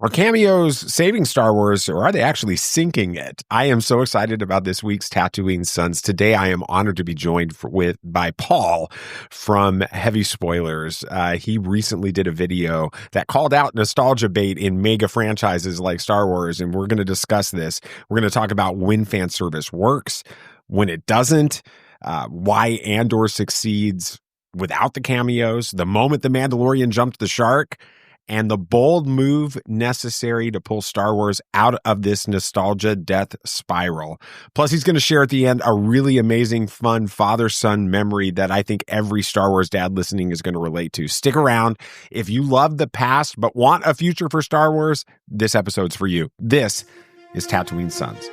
Are cameos saving Star Wars, or are they actually sinking it? I am so excited about this week's Tatooine Sons. Today, I am honored to be joined by Paul from Heavy Spoilers. He recently did a video that called out nostalgia bait in mega franchises like Star Wars, and we're going to discuss this. We're going to talk about when fan service works, when it doesn't, why Andor succeeds without the cameos, the moment the Mandalorian jumped the shark, and the bold move necessary to pull Star Wars out of this nostalgia death spiral. Plus, he's going to share at the end a really amazing, fun father-son memory that I think every Star Wars dad listening is going to relate to. Stick around. If you love the past but want a future for Star Wars, this episode's for you. This is Tatooine Sons.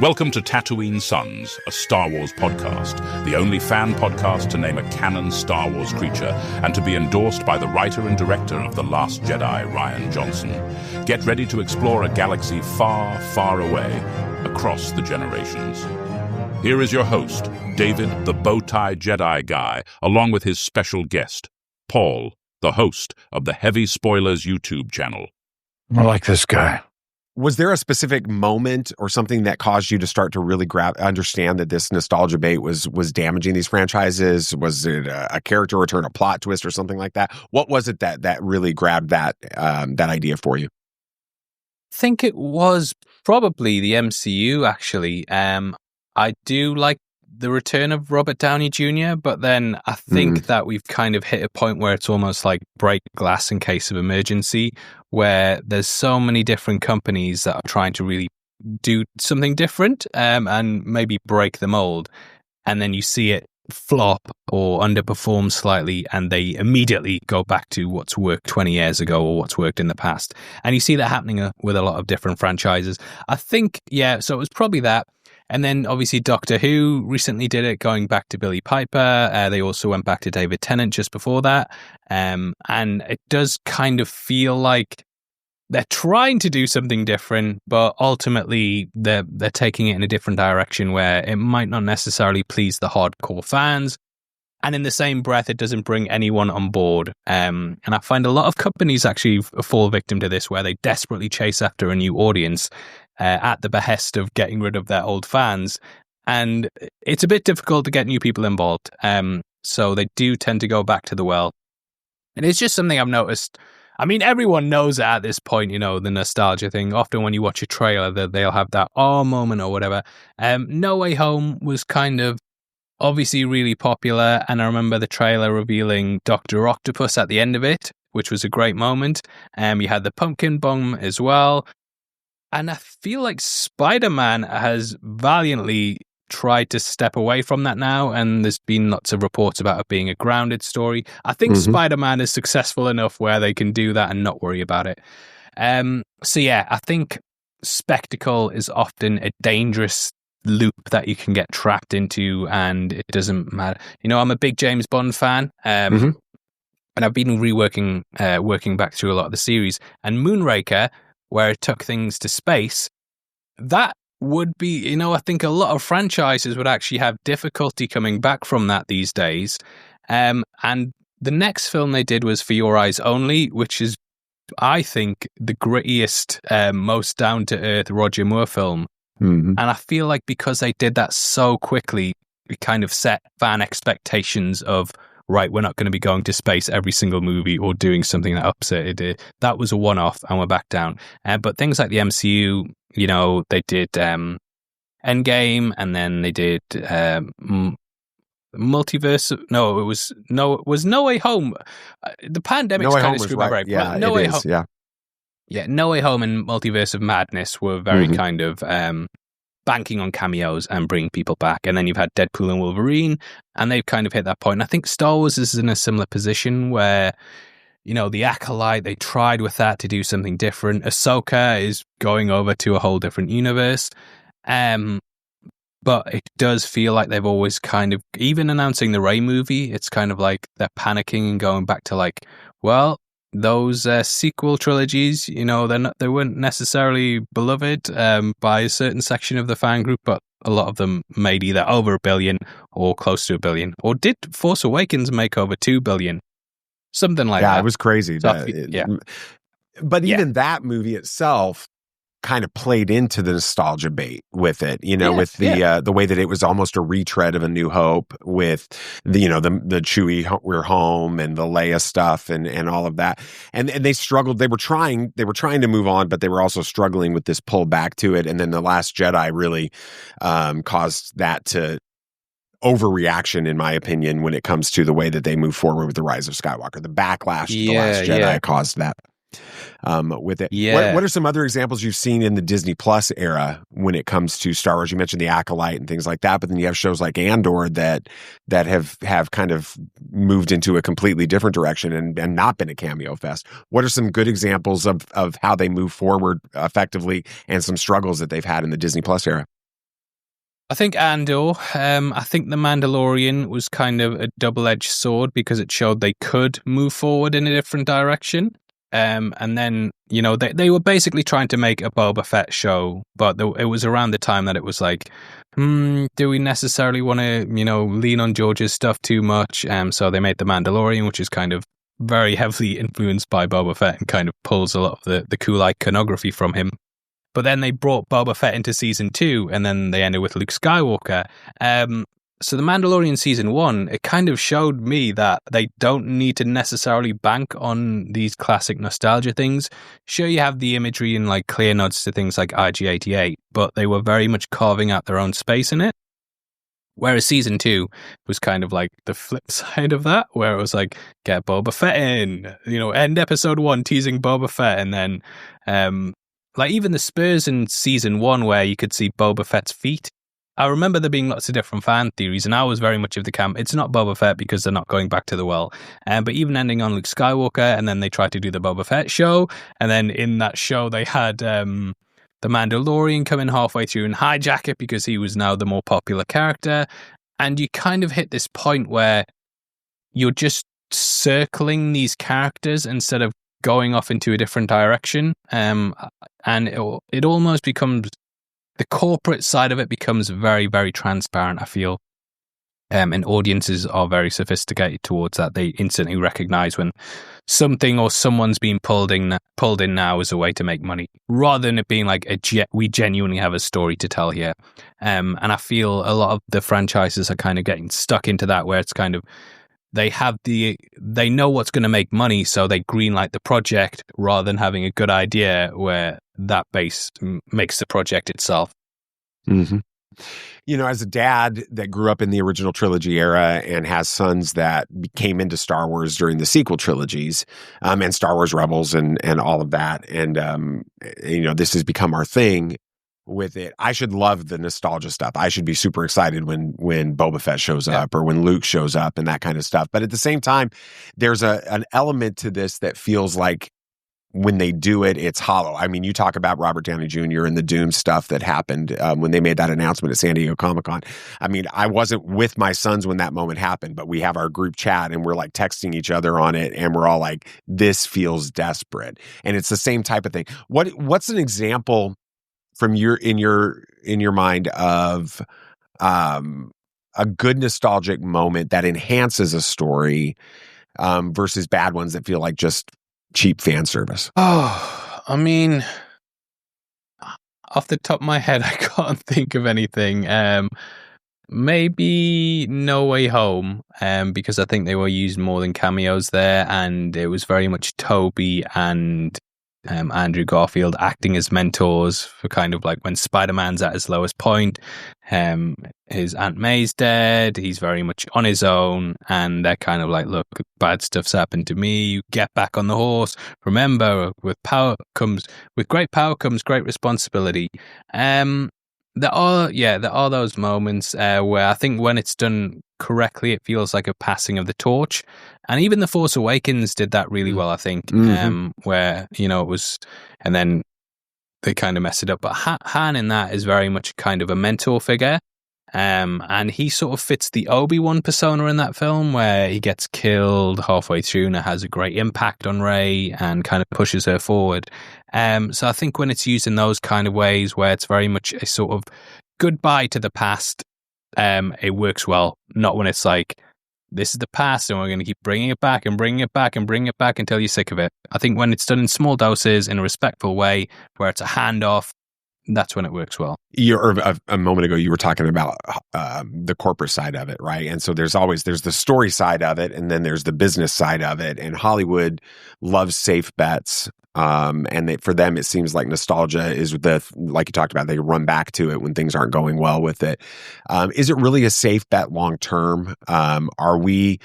Welcome to Tatooine Sons, a Star Wars podcast, the only fan podcast to name a canon Star Wars creature and to be endorsed by the writer and director of The Last Jedi, Rian Johnson. Get ready to explore a galaxy far, far away, across the generations. Here is your host, David the Bowtie Jedi Guy, along with his special guest, Paul, the host of the Heavy Spoilers YouTube channel. I like this guy. Was there a specific moment or something that caused you to start to really understand that this nostalgia bait was damaging these franchises? Was it a character return, a plot twist, or something like that? What was it that really grabbed that idea for you? I think it was probably the MCU, actually. I do like the return of Robert Downey Jr., but then I think that we've kind of hit a point where it's almost like break glass in case of emergency, where there's so many different companies that are trying to really do something different and maybe break the mold. And then you see it flop or underperform slightly, and they immediately go back to what's worked 20 years ago or what's worked in the past. And you see that happening with a lot of different franchises. I think, so it was probably that. And then obviously Doctor Who recently did it, going back to Billy Piper. They also went back to David Tennant just before that. And it does kind of feel like they're trying to do something different, but ultimately they're taking it in a different direction where it might not necessarily please the hardcore fans. And in the same breath, it doesn't bring anyone on board. And I find a lot of companies actually fall victim to this, where they desperately chase after a new audience at the behest of getting rid of their old fans. And it's a bit difficult to get new people involved. So they do tend to go back to the well. And it's just something I've noticed. I mean, everyone knows it at this point, the nostalgia thing. Often when you watch a trailer, they'll have that moment or whatever. No Way Home was kind of obviously really popular. And I remember the trailer revealing Dr. Octopus at the end of it, which was a great moment. You had the pumpkin bomb as well. And I feel like Spider-Man has valiantly tried to step away from that now, and there's been lots of reports about it being a grounded story. I think Spider-Man is successful enough where they can do that and not worry about it. I think spectacle is often a dangerous loop that you can get trapped into, and it doesn't matter. I'm a big James Bond fan, and I've been working back through a lot of the series, and Moonraker, where it took things to space, that would be, I think a lot of franchises would actually have difficulty coming back from that these days. And the next film they did was For Your Eyes Only, which is, I think, the grittiest, most down-to-earth Roger Moore film. And I feel like because they did that so quickly, it kind of set fan expectations of, right, we're not going to be going to space every single movie or doing something that upset it. That was a one-off, and we're back down. But things like the MCU, they did Endgame, and then they did multiverse. No, it was No Way Home. The pandemic's kind of screwed my brain. Yeah, No Way Home. Yeah, No Way Home and Multiverse of Madness were very kind of banking on cameos and bringing people back. And then you've had Deadpool and Wolverine, and they've kind of hit that point. And I think Star Wars is in a similar position where, the Acolyte, they tried with that to do something different. Ahsoka is going over to a whole different universe. But it does feel like they've always kind of, even announcing the Rey movie, it's kind of like they're panicking and going back to like, well, those sequel trilogies, they weren't necessarily beloved by a certain section of the fan group, but a lot of them made either over $1 billion or close to $1 billion. Or did Force Awakens make over $2 billion? Something like that. Yeah, it was crazy. So But even that movie itself kind of played into the nostalgia bait with it, with the way that it was almost a retread of A New Hope, with the Chewie we're home and the Leia stuff and all of that. And they struggled. They were trying to move on, but they were also struggling with this pull back to it. And then The Last Jedi really caused that to overreaction, in my opinion, when it comes to the way that they move forward with The Rise of Skywalker. The backlash to The Last Jedi caused that. With it. What are some other examples you've seen in the Disney Plus era when it comes to Star Wars? You mentioned The Acolyte and things like that, but then you have shows like Andor that have kind of moved into a completely different direction and not been a cameo fest. What are some good examples of how they move forward effectively and some struggles that they've had in the Disney Plus era? I think Andor, I think The Mandalorian was kind of a double-edged sword because it showed they could move forward in a different direction. And then, they were basically trying to make a Boba Fett show, but it was around the time that it was like, do we necessarily want to, lean on George's stuff too much? So they made The Mandalorian, which is kind of very heavily influenced by Boba Fett and kind of pulls a lot of the cool iconography from him. But then they brought Boba Fett into season 2, and then they ended with Luke Skywalker. So The Mandalorian season 1, it kind of showed me that they don't need to necessarily bank on these classic nostalgia things. Sure, you have the imagery and like clear nods to things like IG-88, but they were very much carving out their own space in it. Whereas season 2 was kind of like the flip side of that, where it was like, get Boba Fett in, end episode 1 teasing Boba Fett, and then like even the Spurs in season 1 where you could see Boba Fett's feet. I remember there being lots of different fan theories, and I was very much of the camp. It's not Boba Fett because they're not going back to the well. But even ending on Luke Skywalker, and then they tried to do the Boba Fett show, and then in that show they had the Mandalorian come in halfway through and hijack it because he was now the more popular character. And you kind of hit this point where you're just circling these characters instead of going off into a different direction. And it almost becomes... the corporate side of it becomes very, very transparent, I feel. And audiences are very sophisticated towards that. They instantly recognize when something or someone's being pulled in now as a way to make money, rather than it being like we genuinely have a story to tell here. And I feel a lot of the franchises are kind of getting stuck into that, where it's kind of they know what's going to make money, so they greenlight the project rather than having a good idea where that base makes the project itself. Mm-hmm. As a dad that grew up in the original trilogy era and has sons that came into Star Wars during the sequel trilogies, and Star Wars Rebels and all of that, and this has become our thing with it. I should love the nostalgia stuff. I should be super excited when Boba Fett shows up or when Luke shows up and that kind of stuff. But at the same time, there's an element to this that feels like when they do it, it's hollow. I mean, you talk about Robert Downey Jr. and the Doom stuff that happened when they made that announcement at San Diego Comic-Con. I mean, I wasn't with my sons when that moment happened, but we have our group chat and we're like texting each other on it, and we're all like, this feels desperate. And it's the same type of thing. What's an example from in your mind of a good nostalgic moment that enhances a story versus bad ones that feel like just cheap fan service? Oh, I mean, off the top of my head, I can't think of anything. Maybe No Way Home, because I think they were used more than cameos there, and it was very much Toby and Andrew Garfield acting as mentors for kind of like when Spider-Man's at his lowest point. His Aunt May's dead, he's very much on his own, and they're kind of like, look, bad stuff's happened to me, you get back on the horse, remember, with great power comes great responsibility. There are those moments where I think when it's done correctly, it feels like a passing of the torch. And even The Force Awakens did that really well, I think, where, it was, and then they kind of messed it up. But Han in that is very much kind of a mentor figure. And he sort of fits the Obi-Wan persona in that film, where he gets killed halfway through and it has a great impact on Rey and kind of pushes her forward. So I think when it's used in those kind of ways, where it's very much a sort of goodbye to the past, it works well. Not when it's like, this is the past, and we're going to keep bringing it back and bringing it back and bringing it back until you're sick of it. I think when it's done in small doses, in a respectful way, where it's a handoff, that's when it works well. A moment ago, you were talking about the corporate side of it, right? And so there's the story side of it, and then there's the business side of it. And Hollywood loves safe bets. And for them, it seems like nostalgia is like you talked about, they run back to it when things aren't going well with it. Is it really a safe bet long term? Are we,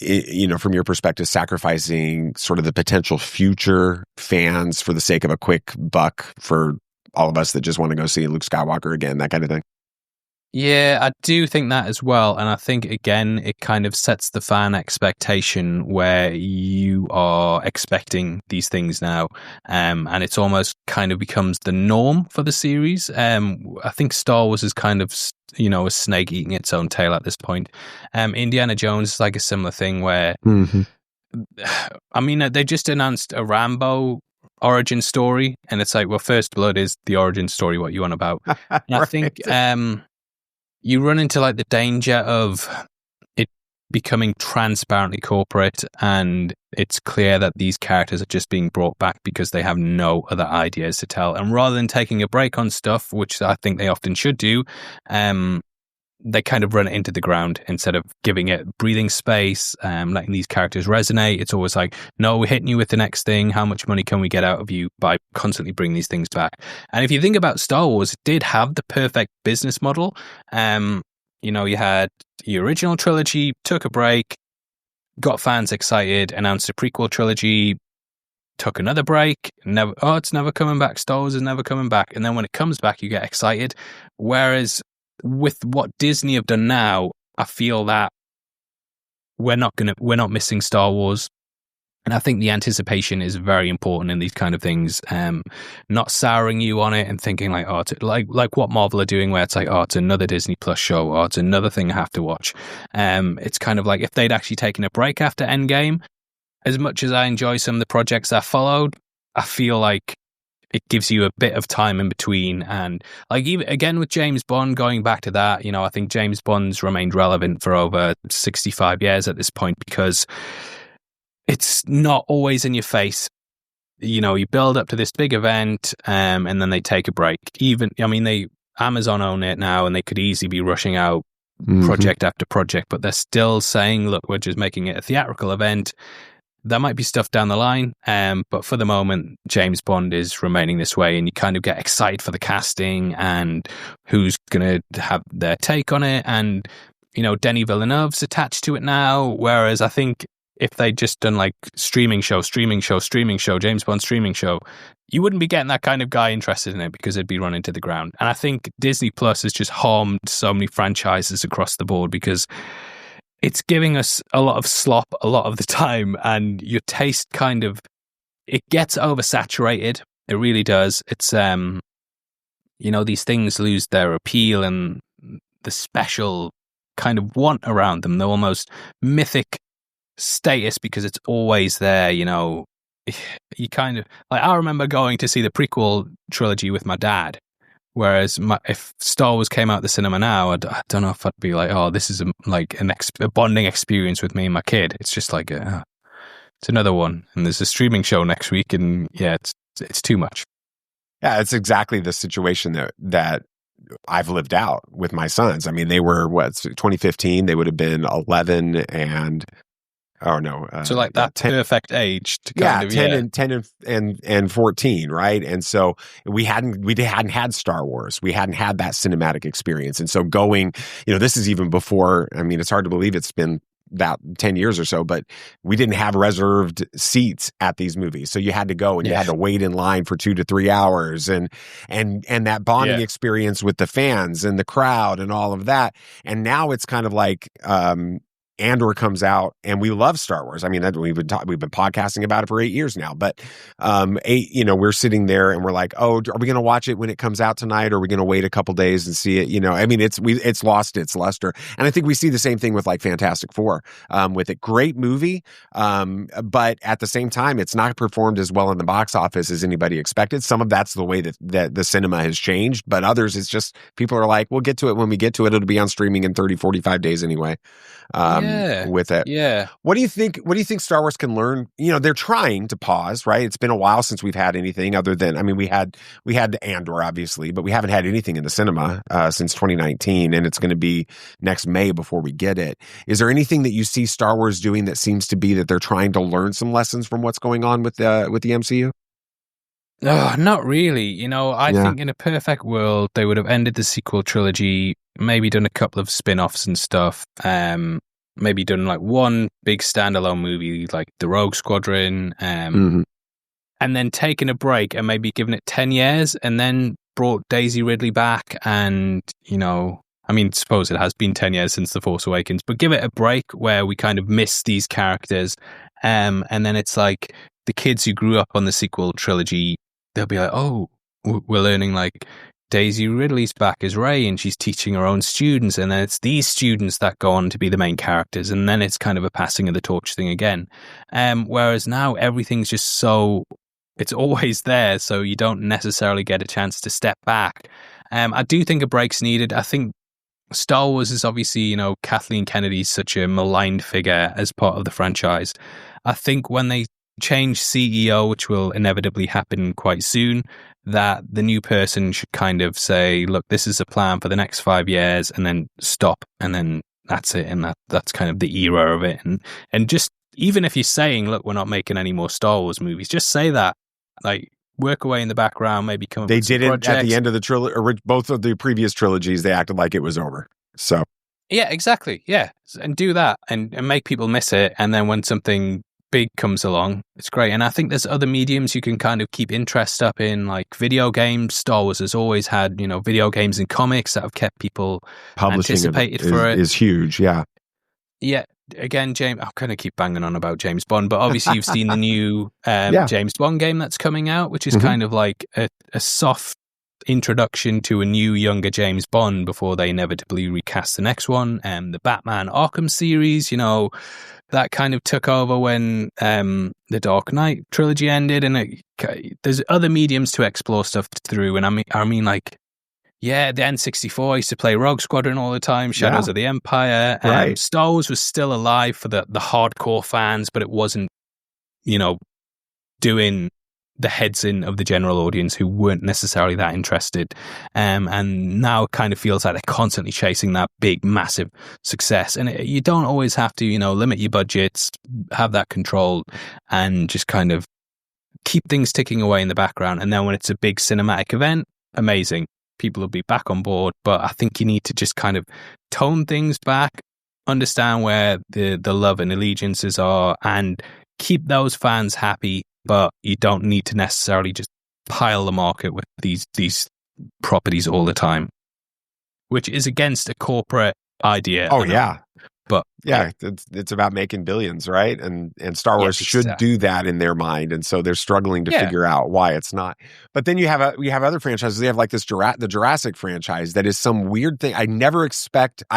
from your perspective, sacrificing sort of the potential future fans for the sake of a quick buck for all of us that just want to go see Luke Skywalker again, that kind of thing? Yeah, I do think that as well. And I think, again, it kind of sets the fan expectation where you are expecting these things now. And it's almost kind of becomes the norm for the series. I think Star Wars is kind of, a snake eating its own tail at this point. Indiana Jones is like a similar thing where, I mean, they just announced a Rambo origin story. And it's like, well, First Blood is the origin story, what you want about. And Right. I think... you run into like the danger of it becoming transparently corporate, and it's clear that these characters are just being brought back because they have no other ideas to tell. And rather than taking a break on stuff, which I think they often should do, they kind of run it into the ground instead of giving it breathing space, letting these characters resonate. It's always like, no, we're hitting you with the next thing. How much money can we get out of you by constantly bringing these things back? And if you think about Star Wars, it did have the perfect business model. You had the original trilogy, took a break, got fans excited, announced a prequel trilogy, took another break, it's never coming back. Star Wars is never coming back. And then when it comes back, you get excited. Whereas with what Disney have done now, I feel that we're not missing Star Wars. And I think the anticipation is very important in these kind of things. Not souring you on it and thinking like, like what Marvel are doing, where it's like, it's another Disney Plus show, or it's another thing I have to watch. It's kind of like if they'd actually taken a break after Endgame, as much as I enjoy some of the projects that followed, I feel like it gives you a bit of time in between. And like, even again with James Bond, going back to that, I think James Bond's remained relevant for over 65 years at this point, because it's not always in your face. You build up to this big event, and then they take a break. Amazon own it now, and they could easily be rushing out project after project, but they're still saying, look, we're just making it a theatrical event. There might be stuff down the line, but for the moment, James Bond is remaining this way, and you kind of get excited for the casting and who's going to have their take on it. And, Denis Villeneuve's attached to it now, whereas I think if they'd just done like streaming show, James Bond streaming show, you wouldn't be getting that kind of guy interested in it because it'd be run into the ground. And I think Disney Plus has just harmed so many franchises across the board because it's giving us a lot of slop a lot of the time, and your taste it gets oversaturated. It really does. It's, these things lose their appeal and the special kind of want around them. They're almost mythic status because it's always there. You kind of like, I remember going to see the prequel trilogy with my dad. Whereas if Star Wars came out the cinema now, I don't know if I'd be like, this is a bonding experience with me and my kid. It's just like, it's another one. And there's a streaming show next week, and it's too much. Yeah, it's exactly the situation that I've lived out with my sons. I mean, they were, 2015, they would have been 11 and... Oh no! So like that 10, perfect age to 10 and 14, right? And so we hadn't had Star Wars, we hadn't had that cinematic experience, and so going, this is even before. I mean, it's hard to believe it's been about 10 years or so, but we didn't have reserved seats at these movies, so you had to go and you had to wait in line for 2 to 3 hours, and that bonding experience with the fans and the crowd and all of that. And now it's kind of like. Andor comes out, and we love Star Wars. I mean, we've been podcasting about it for 8 years now. But we're sitting there and we're like, are we going to watch it when it comes out tonight, or are we going to wait a couple days and see it? I mean, it's lost its luster, and I think we see the same thing with like Fantastic Four. With it, great movie, but at the same time, it's not performed as well in the box office as anybody expected. Some of that's the way that the cinema has changed, but others, it's just people are like, we'll get to it when we get to it. It'll be on streaming in 30, 45 days anyway. with it. Yeah. What do you think Star Wars can learn? They're trying to pause, right? It's been a while since we've had anything other than, we had Andor, obviously, but we haven't had anything in the cinema since 2019, and it's going to be next May before we get it. Is there anything that you see Star Wars doing that seems to be that they're trying to learn some lessons from what's going on with the MCU? Oh, not really. I think in a perfect world, they would have ended the sequel trilogy, maybe done a couple of spin-offs and stuff, maybe done like one big standalone movie like The Rogue Squadron, and then taken a break and maybe given it 10 years and then brought Daisy Ridley back. And, suppose it has been 10 years since The Force Awakens, but give it a break where we kind of miss these characters. And then it's like the kids who grew up on the sequel trilogy, they'll be like, oh, we're learning like Daisy Ridley's back as Rey and she's teaching her own students. And then it's these students that go on to be the main characters. And then it's kind of a passing of the torch thing again. Whereas now everything's just it's always there. So you don't necessarily get a chance to step back. I do think a break's needed. I think Star Wars is obviously, Kathleen Kennedy's such a maligned figure as part of the franchise. I think when they change CEO, which will inevitably happen quite soon, that the new person should kind of say, look, this is a plan for the next 5 years, and then stop, and then that's it, and that's kind of the era of it. And just, even if you're saying, look, we're not making any more Star Wars movies, just say that, like, work away in the background, maybe come up with some projects. At the end of the trilogy, or both of the previous trilogies, they acted like it was over. So yeah, exactly, yeah, and do that, and make people miss it, and then when something big comes along, it's great. And I think there's other mediums you can kind of keep interest up in, like video games. Star Wars has always had, video games and comics that have kept people anticipated for it. Is huge, yeah. Yeah, again, James, I'm going to keep banging on about James Bond, but obviously you've seen the new James Bond game that's coming out, which is kind of like a soft introduction to a new, younger James Bond before they inevitably recast the next one. The Batman Arkham series, that kind of took over when the Dark Knight trilogy ended, and there's other mediums to explore stuff through. And I mean, like, yeah, the N64, I used to play Rogue Squadron all the time, Shadows of the Empire. Right. Star Wars was still alive for the hardcore fans, but it wasn't, doing the heads in of the general audience who weren't necessarily that interested. And now it kind of feels like they're constantly chasing that big, massive success. And you don't always have to, limit your budgets, have that control, and just kind of keep things ticking away in the background. And then when it's a big cinematic event, amazing. People will be back on board. But I think you need to just kind of tone things back, understand where the love and allegiances are, and keep those fans happy. But you don't need to necessarily just pile the market with these properties all the time, which is against a corporate idea. Oh, yeah. But yeah, it's about making billions, right? And Star Wars should do that in their mind, and so they're struggling to figure out why it's not. But then you have other franchises. They have like the Jurassic franchise that is some weird thing. I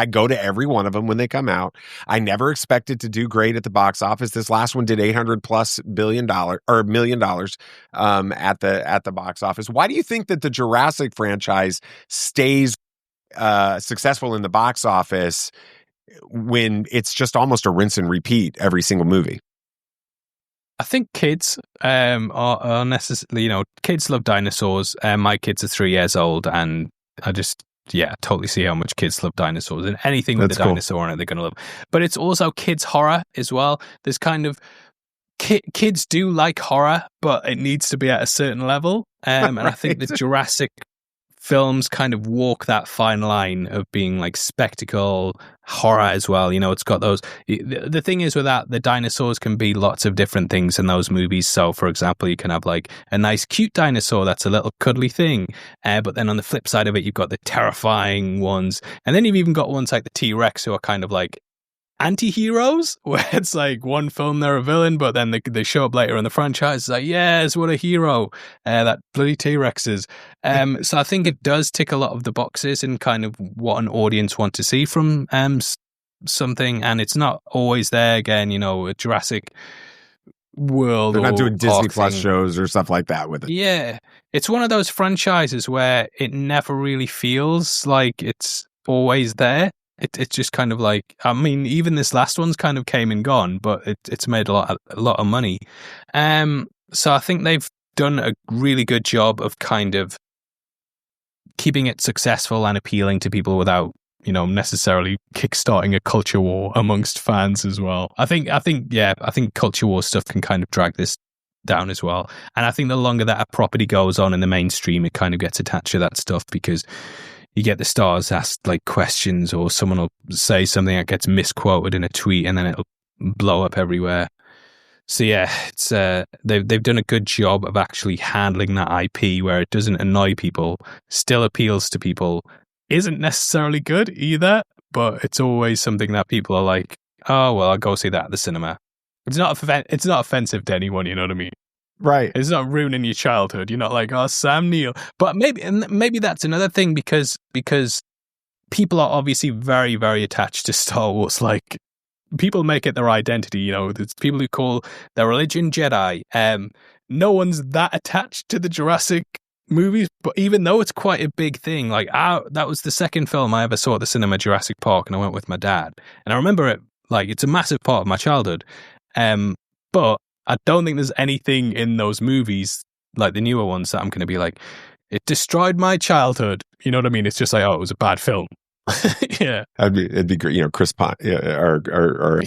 go to every one of them when they come out. I never expected to do great at the box office. This last one did $800+ million at the box office. Why do you think that the Jurassic franchise stays successful in the box office when it's just almost a rinse and repeat every single movie? I think kids are necessarily, kids love dinosaurs. My kids are 3 years old, and I just, totally see how much kids love dinosaurs, and anything with a dinosaur in it, they're going to love. But it's also kids horror as well. There's kind of, kids do like horror, but it needs to be at a certain level. And I think the Jurassic films kind of walk that fine line of being like spectacle horror as well. It's got those. The thing is with that, the dinosaurs can be lots of different things in those movies. So, for example, you can have like a nice, cute dinosaur that's a little cuddly thing, but then on the flip side of it, you've got the terrifying ones, and then you've even got ones like the T-Rex who are kind of like anti-heroes, where it's like one film they're a villain, but then they show up later in the franchise. It's like, yes, what a hero, that bloody T-Rex is. So I think it does tick a lot of the boxes in kind of what an audience want to see from something, and it's not always there. Again, a Jurassic World. They're not doing Disney Plus shows or stuff like that with it. Yeah, it's one of those franchises where it never really feels like it's always there. It's just kind of like, I mean, even this last one's kind of came and gone, but it's made a lot of money. So I think they've done a really good job of kind of keeping it successful and appealing to people without, necessarily kickstarting a culture war amongst fans as well. I think culture war stuff can kind of drag this down as well. And I think the longer that a property goes on in the mainstream, it kind of gets attached to that stuff, because you get the stars asked like questions, or someone will say something that gets misquoted in a tweet, and then it'll blow up everywhere. So yeah, it's they've done a good job of actually handling that IP where it doesn't annoy people, still appeals to people, isn't necessarily good either, but it's always something that people are like, oh well, I'll go see that at the cinema. It's not offensive to anyone, you know what I mean? Right. It's not ruining your childhood. You're not like, oh, Sam Neill. But maybe that's another thing, because people are obviously very, very attached to Star Wars. Like, people make it their identity. There's people who call their religion Jedi. No one's that attached to the Jurassic movies, but even though it's quite a big thing, like that was the second film I ever saw at the cinema, Jurassic Park, and I went with my dad. And I remember it like it's a massive part of my childhood. But I don't think there's anything in those movies, like the newer ones, that I'm going to be like, it destroyed my childhood. You know what I mean? It's just like, oh, it was a bad film. Yeah. It'd be great, Chris Pine, or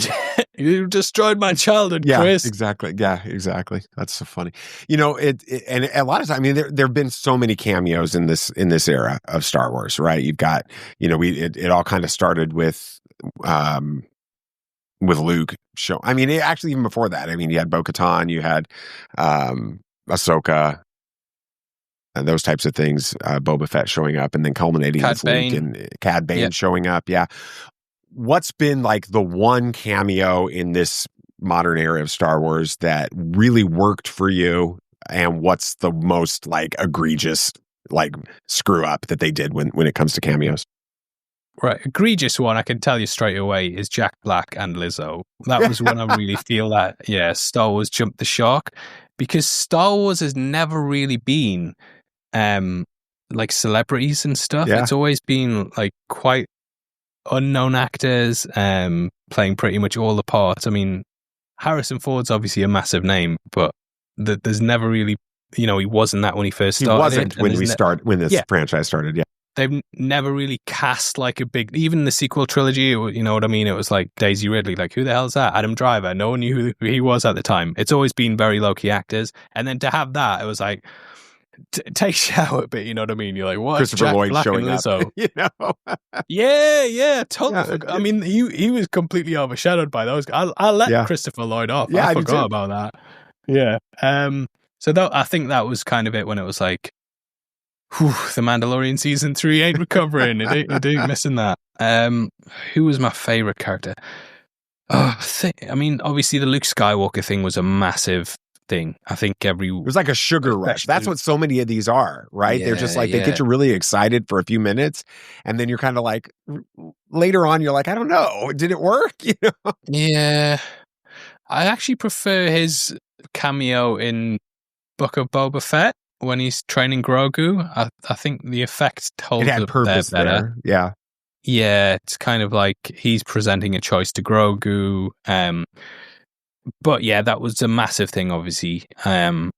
you destroyed my childhood, Chris. Exactly. Yeah, exactly. That's so funny. And a lot of times, I mean, there have been so many cameos in this era of Star Wars, right? You've got, it all kind of started with Luke show. I mean, actually, even before that, I mean, you had Bo-Katan, you had Ahsoka, and those types of things, Boba Fett showing up, and then culminating with Luke and Cad Bane showing up. Yeah. What's been like the one cameo in this modern era of Star Wars that really worked for you? And what's the most like egregious like screw up that they did when it comes to cameos? Right, egregious one, I can tell you straight away, is Jack Black and Lizzo. That was when I really feel that, Star Wars jumped the shark, because Star Wars has never really been like celebrities and stuff. Yeah. It's always been like quite unknown actors playing pretty much all the parts. I mean, Harrison Ford's obviously a massive name, but there's never really, he wasn't that when he first started. He wasn't when this franchise started, yeah. They've never really cast like a big, even the sequel trilogy, you know what I mean? It was like Daisy Ridley, like who the hell's that? Adam Driver. No one knew who he was at the time. It's always been very low-key actors. And then to have that, it was like, take shower a bit, you know what I mean? You're like, what? Christopher Jack Lloyd Black showing and Lizzo. up, Yeah, totally. Yeah, I mean, he was completely overshadowed by those guys. I'll let Christopher Lloyd off. Yeah, I forgot about that. Yeah. So I think that was kind of it when it was like, the Mandalorian season 3 ain't recovering. It ain't missing that. Who was my favorite character? I mean, obviously the Luke Skywalker thing was a massive thing. I think it was like a sugar rush. That's what so many of these are, right? They're just like, they get you really excited for a few minutes, and then you're kind of like, later on, you're like, I don't know, did it work? Yeah. I actually prefer his cameo in Book of Boba Fett. When he's training Grogu, I think the effect holds it had purpose better. There. Yeah, it's kind of like he's presenting a choice to Grogu. But yeah, that was a massive thing, obviously. Cad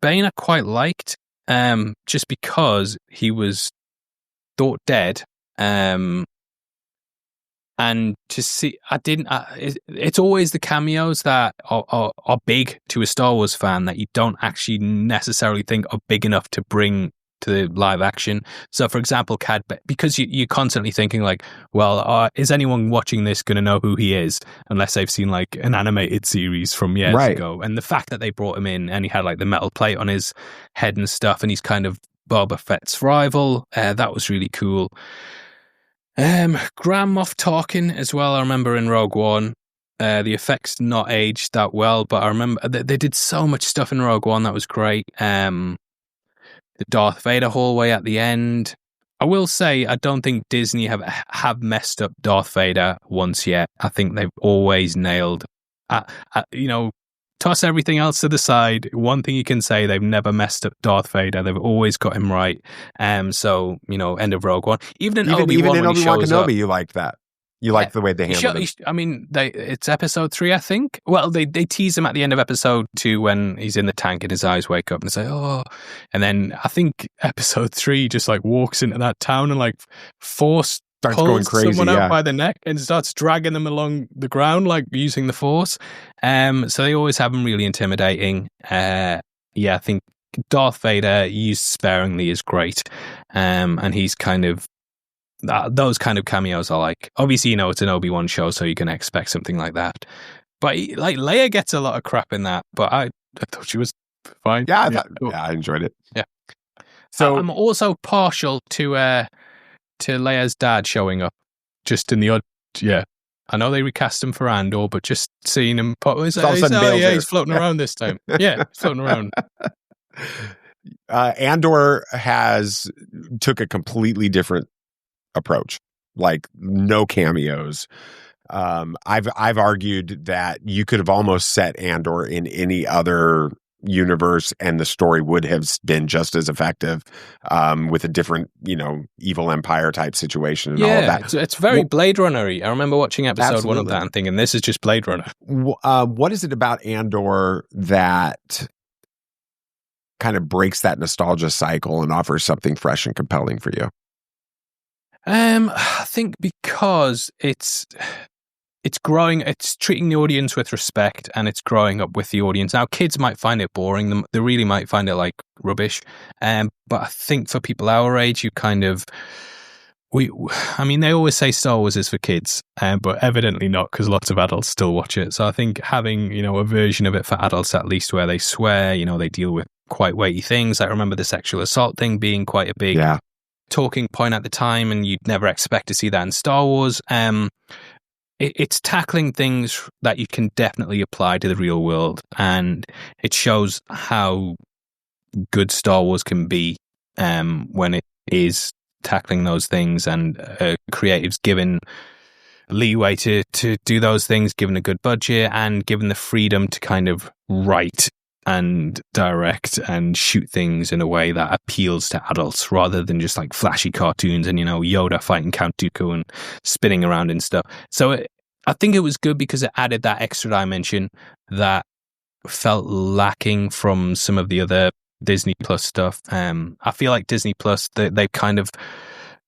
Bane I quite liked, just because he was thought dead. And to see, it's always the cameos that are big to a Star Wars fan that you don't actually necessarily think are big enough to bring to the live action. So, for example, Cad Bane, because you're constantly thinking like, well, is anyone watching this going to know who he is unless they've seen like an animated series from years ago? And the fact that they brought him in and he had like the metal plate on his head and stuff, and he's kind of Boba Fett's rival, that was really cool. Grand Moff Tarkin as well, I remember in Rogue One. The effects not aged that well, but I remember they did so much stuff in Rogue One that was great. The Darth Vader hallway at the end. I will say, I don't think Disney have messed up Darth Vader once yet. I think they've always nailed, toss everything else to the side. One thing you can say, they've never messed up Darth Vader. They've always got him right. So, end of Rogue One. Even in Obi-Wan Kenobi, you liked that. You liked the way they handled it. I mean, it's episode 3, I think. Well, they tease him at the end of episode 2 when he's in the tank and his eyes wake up and say, oh. And then I think episode 3 just like walks into that town and like starts going crazy, someone out by the neck and starts dragging them along the ground, like using the Force. So they always have him really intimidating. I think Darth Vader used sparingly is great. And he's kind of, those kind of cameos are like, obviously, it's an Obi-Wan show, so you can expect something like that. But like Leia gets a lot of crap in that, but I thought she was fine. Yeah, I enjoyed it. Yeah. So I'm also partial to Leia's dad showing up, just in the odd. Yeah, I know they recast him for Andor, but just seeing him pop, he's floating around this time. Yeah, he's floating around. Andor took a completely different approach, like no cameos. I've argued that you could have almost set Andor in any other universe and the story would have been just as effective, with a different, evil empire type situation and all of that. It's very Blade Runner-y. I remember watching episode 1 of that and thinking, this is just Blade Runner. What is it about Andor that kind of breaks that nostalgia cycle and offers something fresh and compelling for you? I think because it's growing, it's treating the audience with respect, and it's growing up with the audience. Now, kids might find it boring; they really might find it like rubbish. But I think for people our age, they always say Star Wars is for kids, but evidently not, because lots of adults still watch it. So I think having a version of it for adults, at least, where they swear, they deal with quite weighty things. I remember the sexual assault thing being quite a big talking point at the time, and you'd never expect to see that in Star Wars. It's tackling things that you can definitely apply to the real world, and it shows how good Star Wars can be when it is tackling those things, and creatives given leeway to do those things, given a good budget, and given the freedom to kind of write and direct and shoot things in a way that appeals to adults, rather than just like flashy cartoons and Yoda fighting Count Dooku and spinning around and stuff. So I think it was good because it added that extra dimension that felt lacking from some of the other Disney Plus stuff. I feel like Disney Plus, they've kind of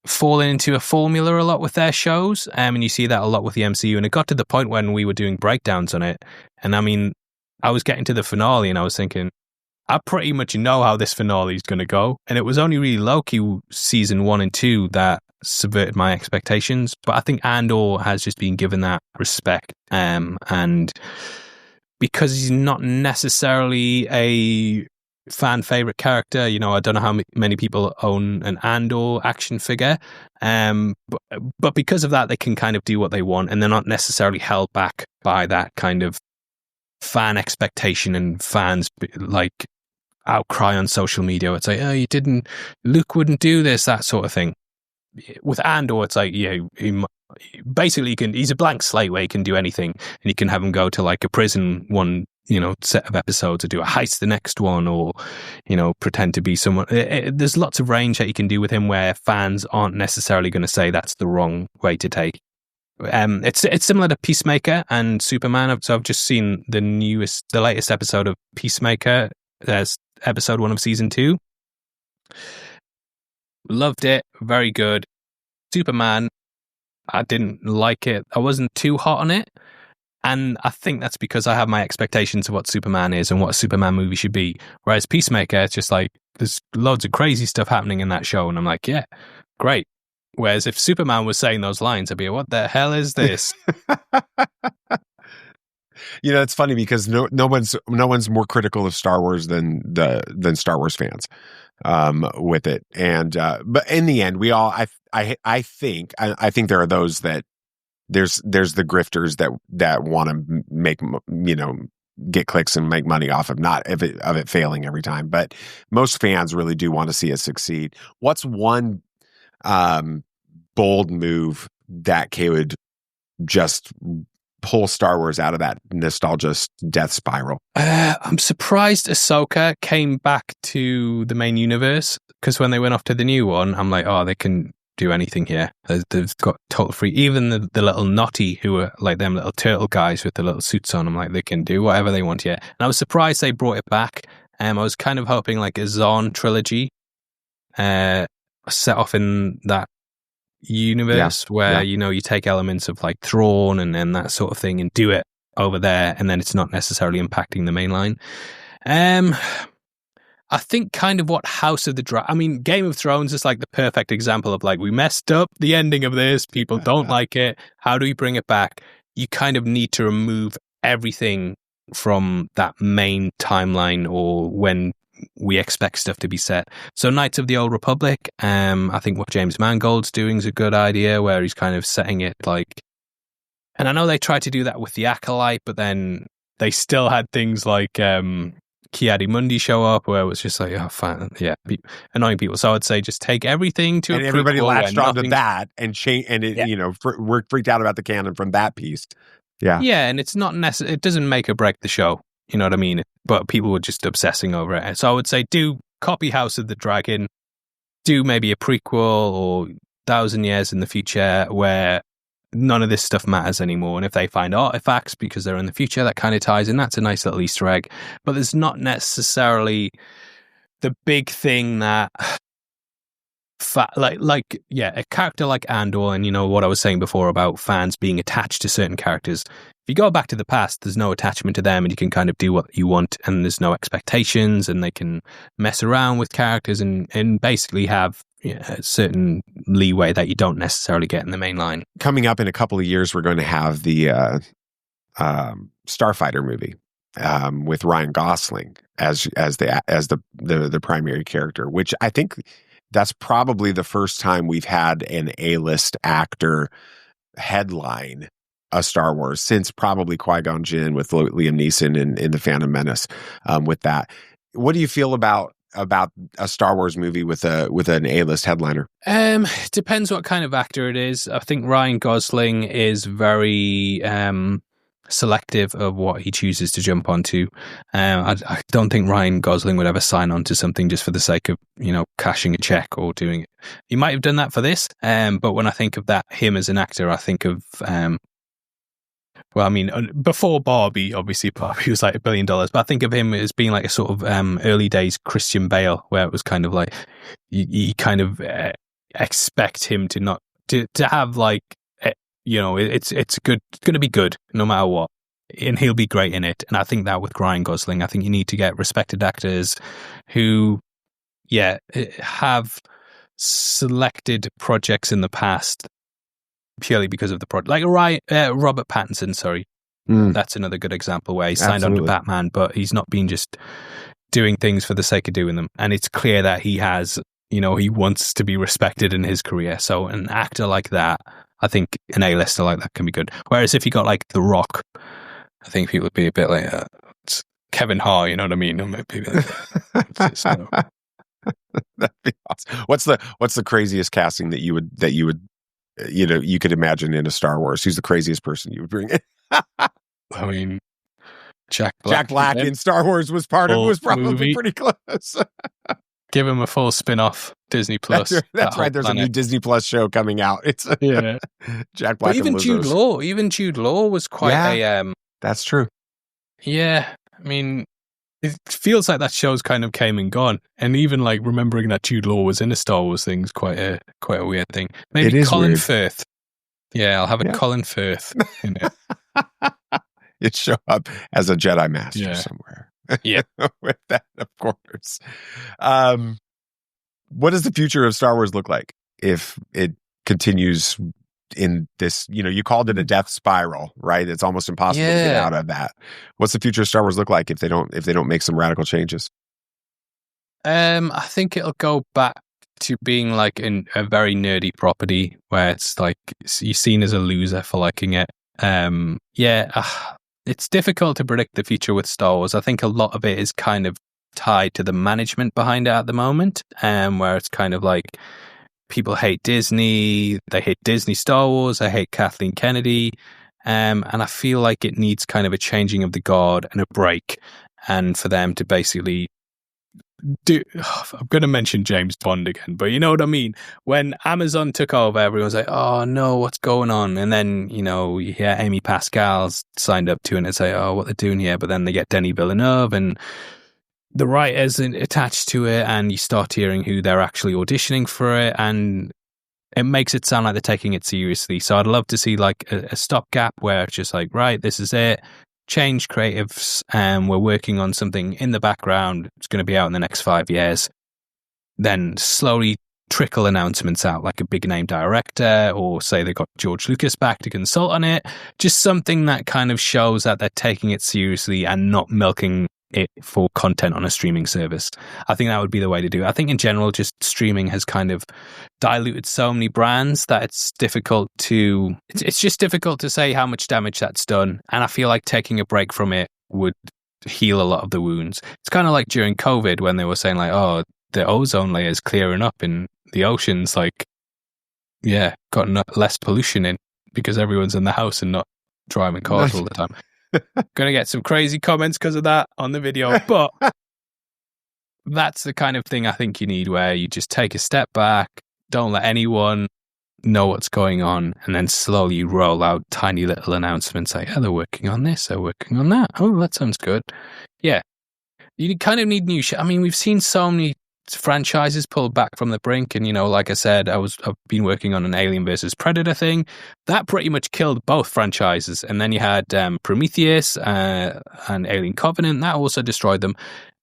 fallen into a formula a lot with their shows, and you see that a lot with the MCU, and it got to the point when we were doing breakdowns on it, and I was getting to the finale and I was thinking, I pretty much know how this finale is going to go. And it was only really Loki season 1 and 2 that subverted my expectations. But I think Andor has just been given that respect. And because he's not necessarily a fan favorite character, I don't know how many people own an Andor action figure. But because of that, they can kind of do what they want, and they're not necessarily held back by that kind of fan expectation and fans like outcry on social media. It's like, oh, Luke wouldn't do this, that sort of thing. With Andor, it's like, he's a blank slate where he can do anything, and you can have him go to like a prison one, set of episodes, or do a heist the next one, or, pretend to be someone. There's lots of range that you can do with him where fans aren't necessarily going to say that's the wrong way to take. It's similar to Peacemaker and Superman. So I've just seen the latest episode of Peacemaker. There's episode 1 of season 2. Loved it. Very good. Superman, I didn't like it. I wasn't too hot on it. And I think that's because I have my expectations of what Superman is and what a Superman movie should be. Whereas Peacemaker, it's just like, there's loads of crazy stuff happening in that show. And I'm like, yeah, great. Whereas if Superman was saying those lines, I'd be, what the hell is this? It's funny because no one's more critical of Star Wars than Star Wars fans with it. And but in the end, we all I think there are those that there's the grifters that want to make get clicks and make money off of it failing every time. But most fans really do want to see it succeed. What's one bold move that Kay would just pull Star Wars out of that nostalgia death spiral? I'm surprised Ahsoka came back to the main universe, because when they went off to the new one, I'm like, oh, they can do anything here. They've got total free. Even the little naughty who are like them little turtle guys with the little suits on, I'm like, they can do whatever they want here. And I was surprised they brought it back. I was kind of hoping like a Zahn trilogy set off in that universe where you take elements of like Thrawn and that sort of thing and do it over there, and then it's not necessarily impacting the main line. I think kind of what House of the Dragon... I mean, Game of Thrones is like the perfect example of like, we messed up the ending of this, people don't like it, how do we bring it back? You kind of need to remove everything from that main timeline or when we expect stuff to be set. So Knights of the Old Republic, I think what James Mangold's doing is a good idea, where he's kind of setting it like... And I know they tried to do that with the Acolyte, but then they still had things like... Ki-Adi-Mundi show up, where it was just like, oh, fine, annoying people. So I'd say just take everything to and a everybody latched onto nothing... that and change, and it, we're freaked out about the canon from that piece. Yeah, and it's not necessary. It doesn't make or break the show. You know what I mean? But people were just obsessing over it. So I would say do copy House of the Dragon, do maybe a prequel or 1,000 years in the future where none of this stuff matters anymore. And if they find artifacts because they're in the future, that kind of ties in. That's a nice little Easter egg. But there's not necessarily the big thing that, a character like Andor, and what I was saying before about fans being attached to certain characters. If you go back to the past, there's no attachment to them, and you can kind of do what you want, and there's no expectations, and they can mess around with characters and basically have a certain leeway that you don't necessarily get in the main line. Coming up in a couple of years, we're going to have the Starfighter movie with Ryan Gosling as the primary character, which I think that's probably the first time we've had an A-list actor headline a Star Wars since probably Qui-Gon Jinn with Liam Neeson in The Phantom Menace. With that, what do you feel about a Star Wars movie with an A-list headliner? Depends what kind of actor it is. I think Ryan Gosling is very selective of what he chooses to jump onto. I don't think Ryan Gosling would ever sign on to something just for the sake of cashing a check or doing it. He might have done that for this, but when I think of him as an actor, I think of before Barbie, obviously Barbie was like $1 billion, but I think of him as being like a sort of early days Christian Bale, where it was kind of like you kind of expect him to have like it's good, going to be good no matter what, and he'll be great in it. And I think that with Ryan Gosling, I think you need to get respected actors who have selected projects in the past purely because of the project, like Robert Pattinson. Sorry, that's another good example where he signed on to Batman, but he's not been just doing things for the sake of doing them. And it's clear that he has, he wants to be respected in his career. So an actor like that, I think an A-lister like that can be good. Whereas if you got like The Rock, I think people would be a bit like it's Kevin Hart. You know what I mean? That'd be awesome. What's the craziest casting that you would you could imagine in a Star Wars? Who's the craziest person you would bring in? I mean, Jack Black in Star Wars was probably movie. Pretty close. Give him a full spin-off Disney Plus. That's right. There's a new Disney Plus show coming out. It's Jack Black. But even Jude Law was quite a. That's true. Yeah, I mean, it feels like that show's kind of came and gone, and even like remembering that Jude Law was in a Star Wars thing is quite a weird thing. Maybe Colin Firth. Yeah, I'll have a Colin Firth in it. It'd show up as a Jedi Master somewhere. Yeah, with that, of course. What does the future of Star Wars look like if it continues in this? You called it a death spiral, right? It's almost impossible to get out of that. What's the future of Star Wars look like if they don't make some radical changes? I think it'll go back to being like a very nerdy property where it's like you're seen as a loser for liking it. It's difficult to predict the future with Star Wars. I think a lot of it is kind of tied to the management behind it at the moment, where it's kind of like people hate Disney, they hate Disney Star Wars, they hate Kathleen Kennedy, And I feel like it needs kind of a changing of the guard and a break, and for them to basically I'm going to mention James Bond again, but you know what I mean? When Amazon took over, everyone's like, oh no, what's going on? And then, you hear Amy Pascal's signed up to it and say, oh, what they're doing here. But then they get Denis Villeneuve and the writers attached to it, and you start hearing who they're actually auditioning for it. And it makes it sound like they're taking it seriously. So I'd love to see like a stopgap where it's just like, right, this is it. Change creatives, and we're working on something in the background. It's going to be out in the next 5 years. Then slowly trickle announcements out, like a big name director, or say they got George Lucas back to consult on it. Just something that kind of shows that they're taking it seriously and not milking it for content on a streaming service. I think that would be the way to do it. I think in general, just streaming has kind of diluted so many brands that it's just difficult to say how much damage that's done. And I feel like taking a break from it would heal a lot of the wounds. It's kind of like during COVID when they were saying like, oh, the ozone layer is clearing up in the oceans. Like, yeah, got less pollution in because everyone's in the house and not driving cars all the time. Gonna get some crazy comments because of that on the video, but that's the kind of thing I think you need, where you just take a step back, don't let anyone know what's going on, and then slowly roll out tiny little announcements like, oh, they're working on this, they're working on that. Oh, that sounds good. Yeah. You kind of need new shit. I mean, we've seen so many franchises pulled back from the brink, and like I said, I've been working on an Alien versus Predator thing that pretty much killed both franchises, and then you had Prometheus and Alien Covenant that also destroyed them,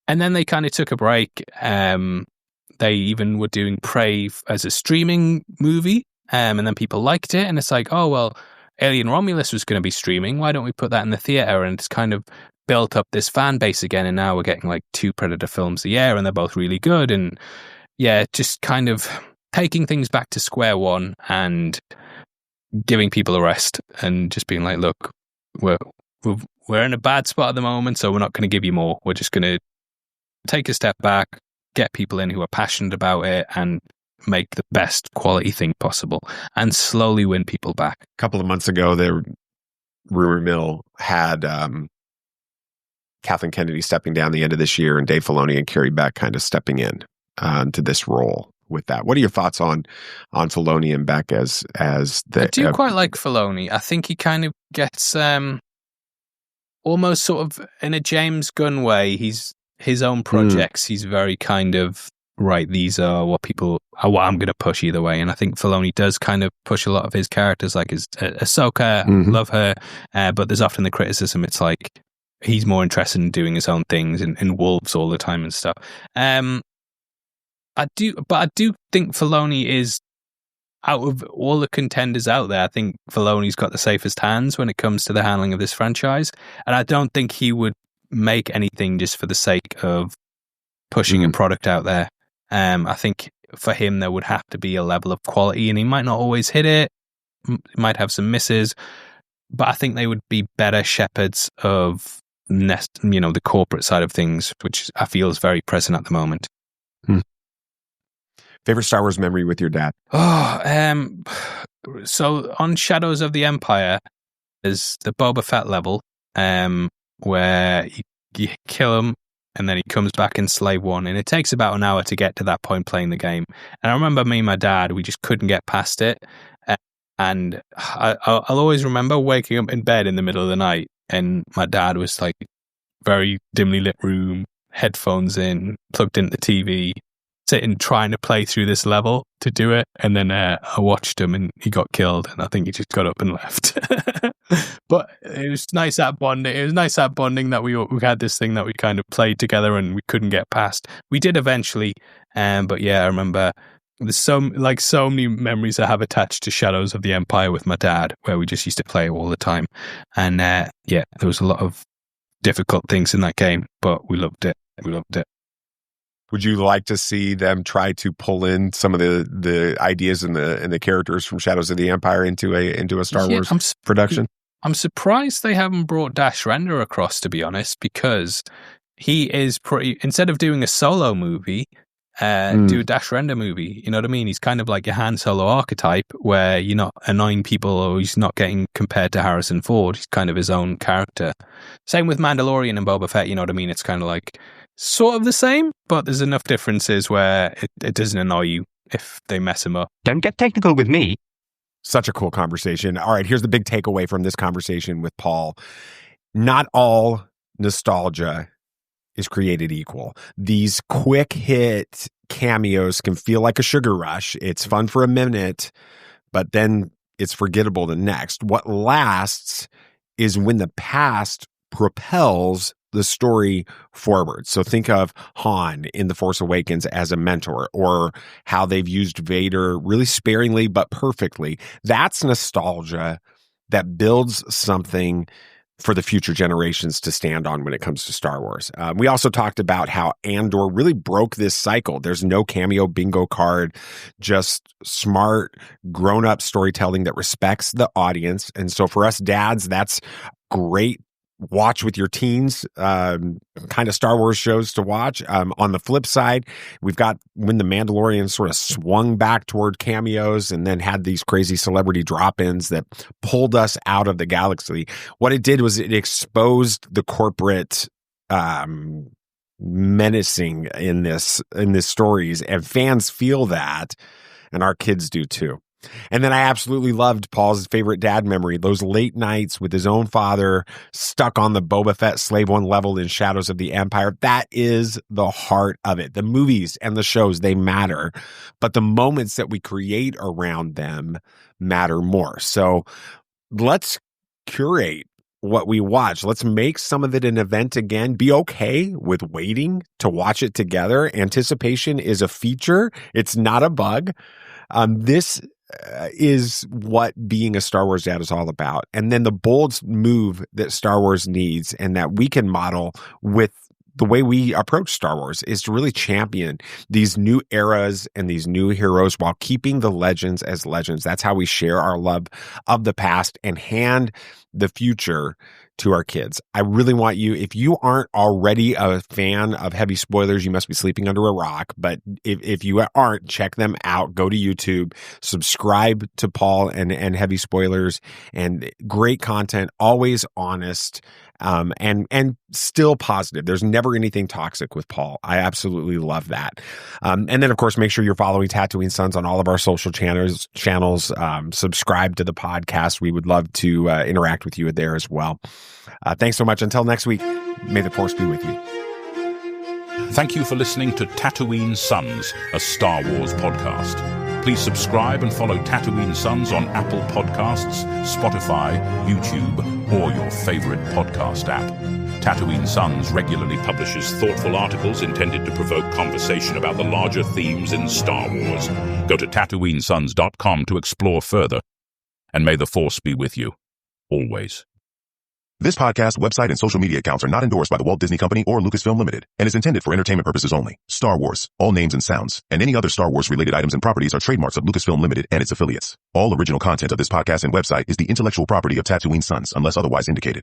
and then they kind of took a break. They even were doing Prey as a streaming movie, and then people liked it, and it's like, oh well, Alien Romulus was going to be streaming, why don't we put that in the theater? And it's kind of built up this fan base again, and now we're getting like 2 Predator films a year, and they're both really good. And yeah, just kind of taking things back to square one and giving people a rest, and just being like, look, we're in a bad spot at the moment, so we're not going to give you more. We're just going to take a step back, get people in who are passionate about it, and make the best quality thing possible, and slowly win people back. A couple of months ago, the rumor mill had Kathleen Kennedy stepping down the end of this year, and Dave Filoni and Carrie Beck kind of stepping in to this role with that. What are your thoughts on Filoni and Beck as the? I do quite like Filoni. I think he kind of gets almost sort of in a James Gunn way. He's his own projects. He's very kind of right. These are what I'm going to push either way. And I think Filoni does kind of push a lot of his characters, like his Ahsoka. Love her, but there's often the criticism. It's like he's more interested in doing his own things and wolves all the time and stuff. I do think Filoni is, out of all the contenders out there, I think Filoni's got the safest hands when it comes to the handling of this franchise. And I don't think he would make anything just for the sake of pushing a product out there. I think for him, there would have to be a level of quality, and he might not always hit it. He might have some misses, but I think they would be better shepherds of the corporate side of things, which I feel is very present at the moment. Favorite Star Wars memory with your dad? So on Shadows of the Empire is the Boba Fett level, where you kill him and then he comes back in Slave One, and it takes about an hour to get to that point playing the game. And I remember me and my dad, we just couldn't get past it. And I'll always remember waking up in bed in the middle of the night, and my dad was like, very dimly lit room, headphones in, plugged into the TV, sitting trying to play through this level to do it. And then I watched him and he got killed, and I think he just got up and left. But it was nice that bonding. It was nice that bonding that we had this thing that we kind of played together and we couldn't get past. We did eventually, but yeah, I remember there's so many memories I have attached to Shadows of the Empire with my dad, where we just used to play all the time. And yeah, there was a lot of difficult things in that game, but we loved it. Would you like to see them try to pull in some of the ideas and the characters from Shadows of the Empire into a Star Wars production? I'm surprised they haven't brought Dash Render across, to be honest, because he is instead of doing a solo movie, do a Dash Render movie. You know what I mean? He's kind of like a Han Solo archetype where you're not annoying people or he's not getting compared to Harrison Ford. He's kind of his own character. Same with Mandalorian and Boba Fett, you know what I mean? It's kind of like sort of the same, but there's enough differences where it doesn't annoy you if they mess him up. Don't get technical with me. Such a cool conversation. All right, here's the big takeaway from this conversation with Paul. Not all nostalgia is created equal. These quick hit cameos can feel like a sugar rush. It's fun for a minute, but then it's forgettable the next. What lasts is when the past propels the story forward. So think of Han in The Force Awakens as a mentor, or how they've used Vader really sparingly but perfectly. That's nostalgia that builds something for the future generations to stand on when it comes to Star Wars. We also talked about how Andor really broke this cycle. There's no cameo bingo card, just smart, grown-up storytelling that respects the audience. And so for us dads, that's great. Watch with your teens kind of Star Wars shows to watch. On the flip side, we've got when the Mandalorian sort of swung back toward cameos and then had these crazy celebrity drop-ins that pulled us out of the galaxy. What it did was it exposed the corporate menacing in this stories, and fans feel that, and our kids do too. And then I absolutely loved Paul's favorite dad memory, those late nights with his own father stuck on the Boba Fett Slave One level in Shadows of the Empire. That is the heart of it. The movies and the shows, they matter, but the moments that we create around them matter more. So let's curate what we watch. Let's make some of it an event again. Be okay with waiting to watch it together. Anticipation is a feature. It's not a bug. This is what being a Star Wars dad is all about. And then the bold move that Star Wars needs and that we can model with the way we approach Star Wars is to really champion these new eras and these new heroes while keeping the legends as legends. That's how we share our love of the past and hand the future to our kids. I really want you, if you aren't already a fan of Heavy Spoilers, you must be sleeping under a rock. But if you aren't, check them out. Go to YouTube, subscribe to Paul and Heavy Spoilers, and great content, always honest, and still positive. There's never anything toxic with Paul. I absolutely love that. And then, of course, make sure you're following Tatooine Sons on all of our social channels. Subscribe to the podcast. We would love to interact with you there as well. Thanks so much. Until next week, may the Force be with you. Thank you for listening to Tatooine Sons, a Star Wars podcast. Please subscribe and follow Tatooine Sons on Apple Podcasts, Spotify, YouTube, or your favorite podcast app. Tatooine Sons regularly publishes thoughtful articles intended to provoke conversation about the larger themes in Star Wars. Go to TatooineSons.com to explore further. And may the Force be with you, always. This podcast, website, and social media accounts are not endorsed by the Walt Disney Company or Lucasfilm Limited and is intended for entertainment purposes only. Star Wars, all names and sounds, and any other Star Wars-related items and properties are trademarks of Lucasfilm Limited and its affiliates. All original content of this podcast and website is the intellectual property of Tatooine Sons unless otherwise indicated.